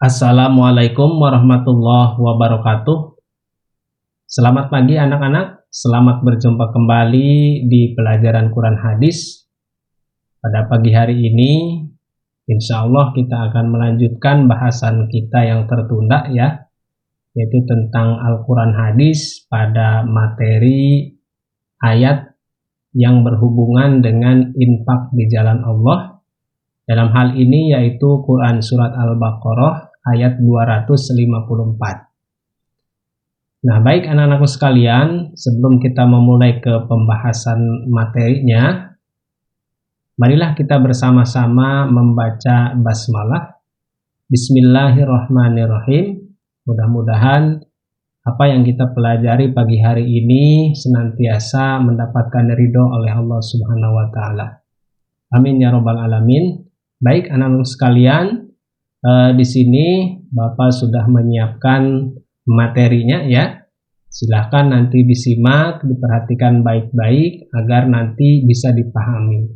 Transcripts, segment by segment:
Assalamualaikum warahmatullahi wabarakatuh. Selamat pagi anak-anak, selamat berjumpa kembali di pelajaran Quran Hadis. Pada pagi hari ini, insya Allah kita akan melanjutkan bahasan kita yang tertunda ya, yaitu tentang Al-Quran Hadis pada materi ayat yang berhubungan dengan infak di jalan Allah. Dalam hal ini yaitu Quran Surat Al-Baqarah ayat 254. Nah, baik anak-anakku sekalian, sebelum kita memulai ke pembahasan materinya, marilah kita bersama-sama membaca basmalah. Bismillahirrahmanirrahim. Mudah-mudahan apa yang kita pelajari pagi hari ini senantiasa mendapatkan ridho oleh Allah Subhanahu wa taala. Amin ya robbal alamin. Baik anak-anak sekalian, di sini Bapak sudah menyiapkan materinya ya. Silahkan nanti disimak, diperhatikan baik-baik agar nanti bisa dipahami.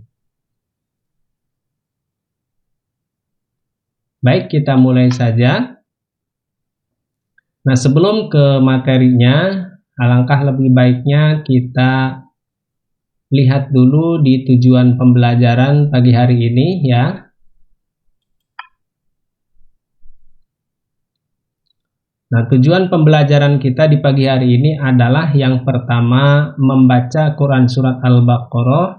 Baik, kita mulai saja. Nah, sebelum ke materinya, alangkah lebih baiknya kita lihat dulu di tujuan pembelajaran pagi hari ini ya. Nah, tujuan pembelajaran kita di pagi hari ini adalah yang pertama membaca Quran Surat Al-Baqarah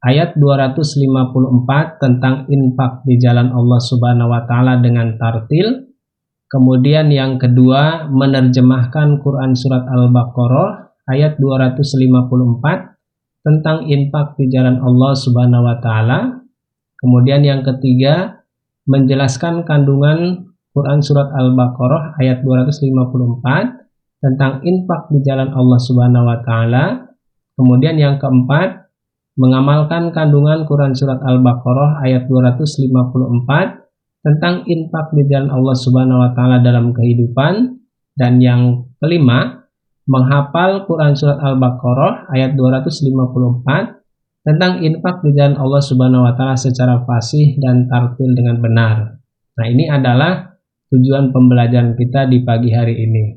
ayat 254 tentang infak di jalan Allah Subhanahu wa taala dengan tartil. Kemudian yang kedua menerjemahkan Quran Surat Al-Baqarah ayat 254 tentang infak di jalan Allah Subhanahu wa taala. Kemudian yang ketiga menjelaskan kandungan Quran Surat Al-Baqarah ayat 254 tentang infak di jalan Allah Subhanahu wa taala. Kemudian yang keempat, mengamalkan kandungan Quran Surat Al-Baqarah ayat 254 tentang infak di jalan Allah Subhanahu wa taala dalam kehidupan. Dan yang kelima, menghafal Quran Surat Al-Baqarah ayat 254 tentang infak di jalan Allah Subhanahu wa taala secara fasih dan tartil dengan benar. Nah, ini adalah tujuan pembelajaran kita di pagi hari ini.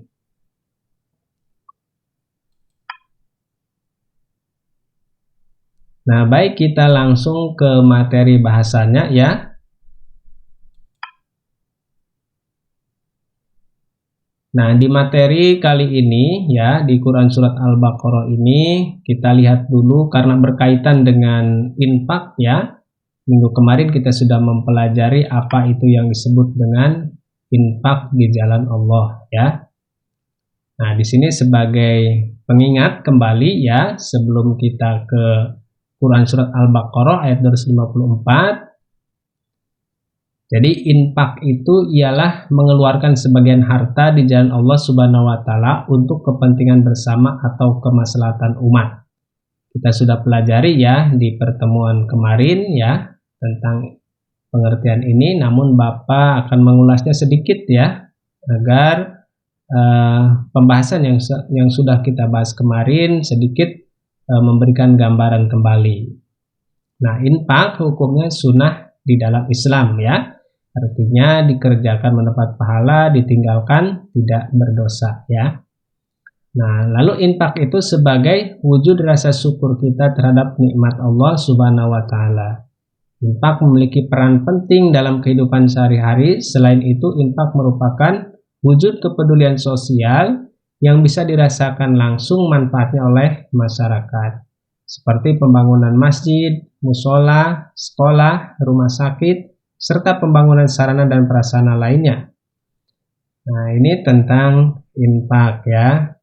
Nah, baik, kita langsung ke materi bahasanya ya. Nah, di materi kali ini ya, di Quran Surat Al-Baqarah ini kita lihat dulu karena berkaitan dengan infak ya. Minggu kemarin kita sudah mempelajari apa itu yang disebut dengan infak di jalan Allah ya. Nah, di sini sebagai pengingat kembali ya, sebelum kita ke Quran Surat Al-Baqarah ayat 254. Jadi infak itu ialah mengeluarkan sebagian harta di jalan Allah Subhanahu wa taala untuk kepentingan bersama atau kemaslahatan umat. Kita sudah pelajari ya di pertemuan kemarin ya tentang pengertian ini, namun Bapak akan mengulasnya sedikit ya agar pembahasan yang sudah kita bahas kemarin sedikit memberikan gambaran kembali. Nah, infak hukumnya sunnah di dalam Islam ya. Artinya dikerjakan mendapat pahala, ditinggalkan tidak berdosa ya. Nah, lalu infak itu sebagai wujud rasa syukur kita terhadap nikmat Allah Subhanahu wa taala. Infak memiliki peran penting dalam kehidupan sehari-hari. Selain itu, infak merupakan wujud kepedulian sosial yang bisa dirasakan langsung manfaatnya oleh masyarakat. Seperti pembangunan masjid, musola, sekolah, rumah sakit, serta pembangunan sarana dan prasarana lainnya. Nah, ini tentang infak ya.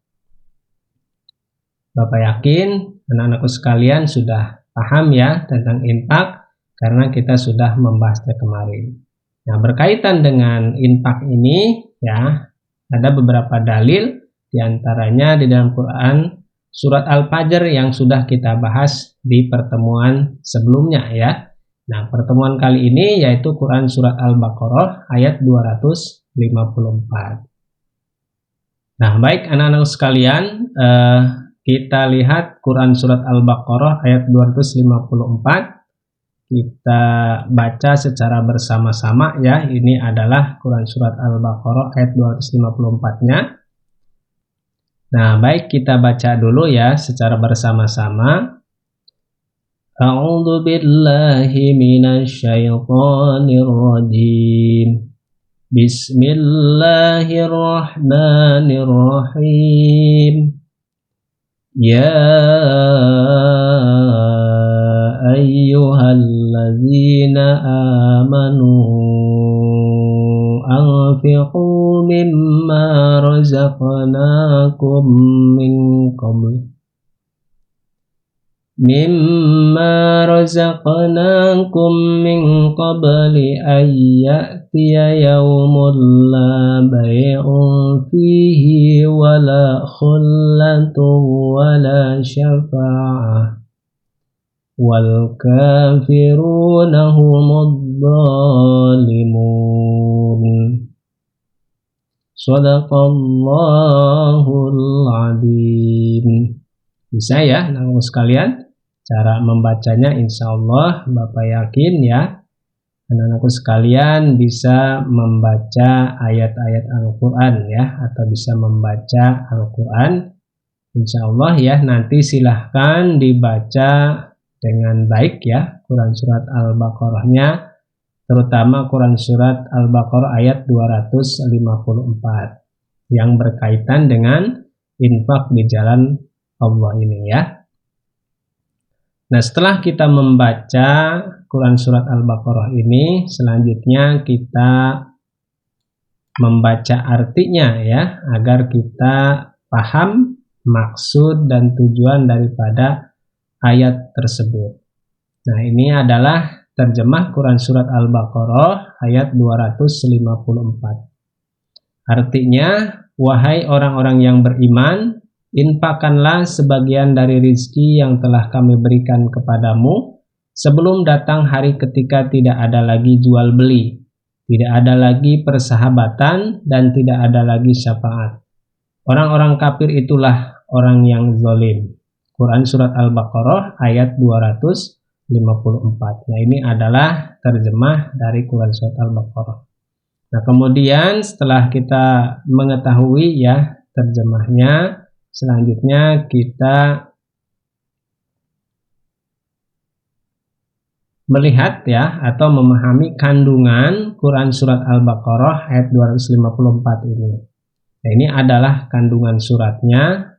Bapak yakin anak-anakku sekalian sudah paham ya tentang infak karena kita sudah membahasnya kemarin. Nah, berkaitan dengan infak ini ya, ada beberapa dalil, diantaranya di dalam Quran Surat Al-Fajr yang sudah kita bahas di pertemuan sebelumnya ya. Nah, pertemuan kali ini yaitu Quran Surat Al-Baqarah ayat 254. Nah, baik anak-anak sekalian, kita lihat Quran Surat Al-Baqarah ayat 254. kita baca secara bersama-sama ya. Ini adalah Quran Surat Al-Baqarah ayat 254-nya. Nah, baik, kita baca dulu ya secara bersama-sama. A'udzu billahi minasy syaithanir rajim. Bismillahirrahmanirrahim. Ya ayyuhalladzina amanu anfiqu mimma razaqnakum min qabli an ya'tiya yawmun la bay'un fihi wala khullatun wala syafa'ah wal kafiruna humud dhalimun. Shadaqallahul adzim. Bisa ya anak-anak sekalian? Cara membacanya insya Allah Bapak yakin ya anak-anakku sekalian bisa membaca ayat-ayat Al-Quran ya, atau bisa membaca Al-Quran insya Allah ya. Nanti silahkan dibaca dengan baik ya Quran Surat Al-Baqarahnya, terutama Quran Surat Al-Baqarah ayat 254 yang berkaitan dengan infak di jalan Allah ini ya. Nah, setelah kita membaca Quran Surat Al-Baqarah ini, selanjutnya kita membaca artinya ya, agar kita paham maksud dan tujuan daripada ayat tersebut. Nah, ini adalah terjemah Quran Surat Al-Baqarah ayat 254. Artinya, wahai orang-orang yang beriman, infakkanlah sebagian dari rizki yang telah kami berikan kepadamu sebelum datang hari ketika tidak ada lagi jual beli, tidak ada lagi persahabatan, dan tidak ada lagi syafaat. Orang-orang kafir itulah orang yang zalim. Quran Surat Al-Baqarah ayat 254. Nah, ini adalah terjemah dari Quran Surat Al-Baqarah. Nah, kemudian setelah kita mengetahui ya terjemahnya, selanjutnya kita melihat ya atau memahami kandungan Quran Surat Al-Baqarah ayat 254 ini. Nah, ini adalah kandungan suratnya.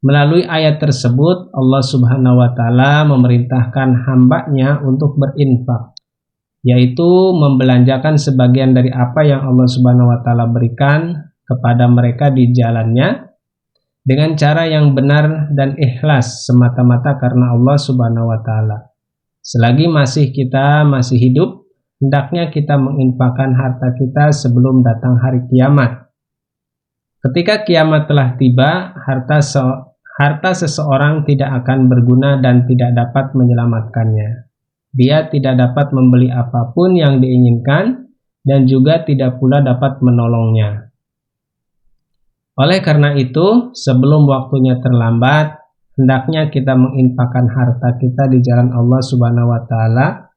Melalui ayat tersebut Allah Subhanahu wa Ta'ala memerintahkan hambanya untuk berinfak, yaitu membelanjakan sebagian dari apa yang Allah Subhanahu wa Ta'ala berikan kepada mereka di jalannya dengan cara yang benar dan ikhlas semata-mata karena Allah Subhanahu wa Ta'ala. Selagi kita masih hidup, hendaknya kita menginfakkan harta kita sebelum datang hari kiamat. Ketika kiamat telah tiba, harta seseorang tidak akan berguna dan tidak dapat menyelamatkannya. Dia tidak dapat membeli apapun yang diinginkan dan juga tidak pula dapat menolongnya. Oleh karena itu, sebelum waktunya terlambat, hendaknya kita menginfakkan harta kita di jalan Allah Subhanahu wa Ta'ala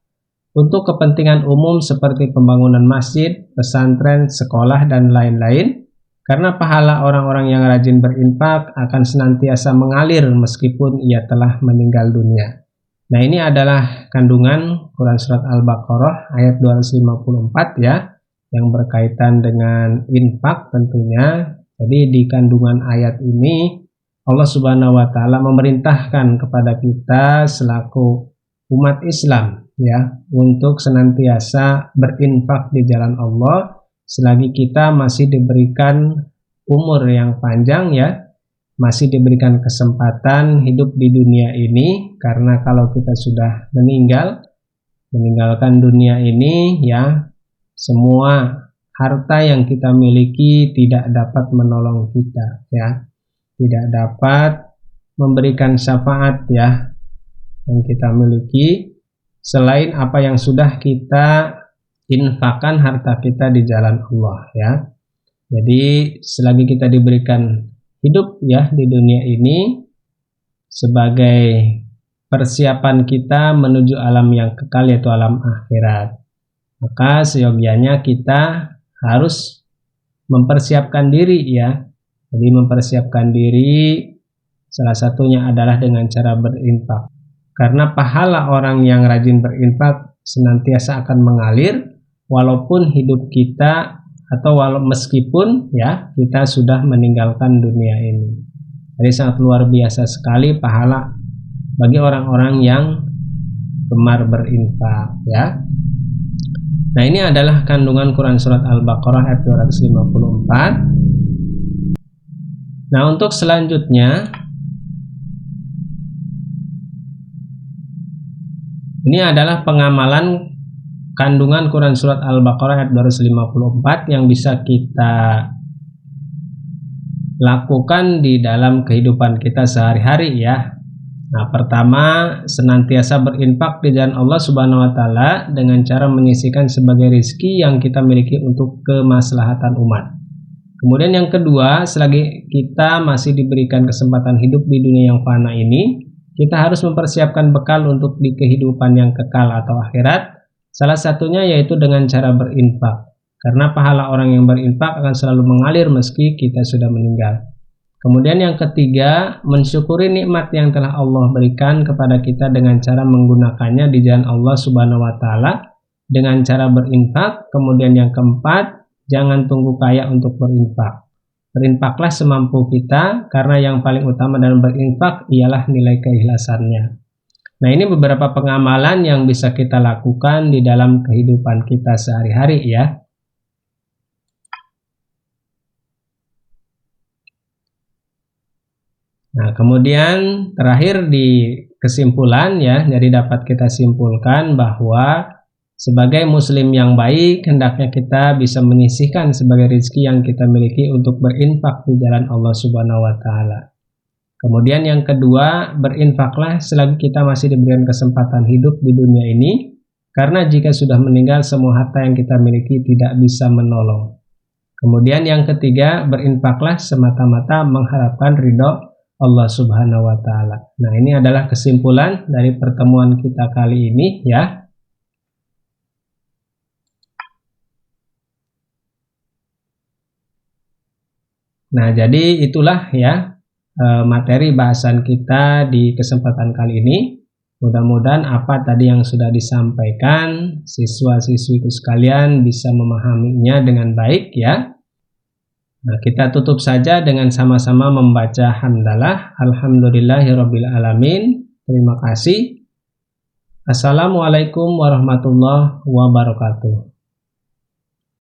untuk kepentingan umum seperti pembangunan masjid, pesantren, sekolah, dan lain-lain, karena pahala orang-orang yang rajin berinfak akan senantiasa mengalir meskipun ia telah meninggal dunia. Nah, ini adalah kandungan Quran Surat Al-Baqarah ayat 254 ya, yang berkaitan dengan infak tentunya. Jadi di kandungan ayat ini Allah Subhanahu wa Ta'ala memerintahkan kepada kita selaku umat Islam ya untuk senantiasa berinfak di jalan Allah selagi kita masih diberikan umur yang panjang ya, masih diberikan kesempatan hidup di dunia ini. Karena kalau kita sudah meninggalkan dunia ini ya, semua harta yang kita miliki tidak dapat menolong kita ya, tidak dapat memberikan syafaat ya yang kita miliki selain apa yang sudah kita infakkan harta kita di jalan Allah ya. Jadi selagi kita diberikan hidup ya di dunia ini sebagai persiapan kita menuju alam yang kekal, yaitu alam akhirat. Maka seyogianya kita harus mempersiapkan diri ya. Jadi mempersiapkan diri salah satunya adalah dengan cara berinfak. Karena pahala orang yang rajin berinfak senantiasa akan mengalir walaupun hidup kita atau meskipun ya kita sudah meninggalkan dunia ini. Jadi sangat luar biasa sekali pahala bagi orang-orang yang gemar berinfak ya. Nah, ini adalah kandungan Quran surat Al-Baqarah ayat 254. Nah, untuk selanjutnya ini adalah pengamalan kandungan Quran surat Al-Baqarah ayat 254 yang bisa kita lakukan di dalam kehidupan kita sehari-hari ya. Nah, pertama, senantiasa berinfak di jalan Allah Subhanahu wa taala dengan cara menyisihkan sebagai rezeki yang kita miliki untuk kemaslahatan umat. Kemudian yang kedua, selagi kita masih diberikan kesempatan hidup di dunia yang fana ini, kita harus mempersiapkan bekal untuk di kehidupan yang kekal atau akhirat. Salah satunya yaitu dengan cara berinfak. Karena pahala orang yang berinfak akan selalu mengalir meski kita sudah meninggal. Kemudian yang ketiga, mensyukuri nikmat yang telah Allah berikan kepada kita dengan cara menggunakannya di jalan Allah Subhanahu wa taala dengan cara berinfak. Kemudian yang keempat, jangan tunggu kaya untuk berinfak. Berinfaklah semampu kita karena yang paling utama dalam berinfak ialah nilai keikhlasannya. Nah, ini beberapa pengamalan yang bisa kita lakukan di dalam kehidupan kita sehari-hari ya. Nah, kemudian terakhir di kesimpulan ya, jadi dapat kita simpulkan bahwa sebagai muslim yang baik, hendaknya kita bisa menyisihkan sebagai rezeki yang kita miliki untuk berinfak di jalan Allah Subhanahu wa taala. Kemudian yang kedua, berinfaklah selagi kita masih diberikan kesempatan hidup di dunia ini, karena jika sudah meninggal semua harta yang kita miliki tidak bisa menolong. Kemudian yang ketiga, berinfaklah semata-mata mengharapkan ridho Allah Subhanahu wa taala. Nah, ini adalah kesimpulan dari pertemuan kita kali ini ya. Nah, jadi itulah ya materi bahasan kita di kesempatan kali ini. Mudah-mudahan apa tadi yang sudah disampaikan siswa-siswiku sekalian bisa memahaminya dengan baik ya. Nah, kita tutup saja dengan sama-sama membaca hamdalah. Alhamdulillahirabbil alamin. Terima kasih. Assalamualaikum warahmatullahi wabarakatuh.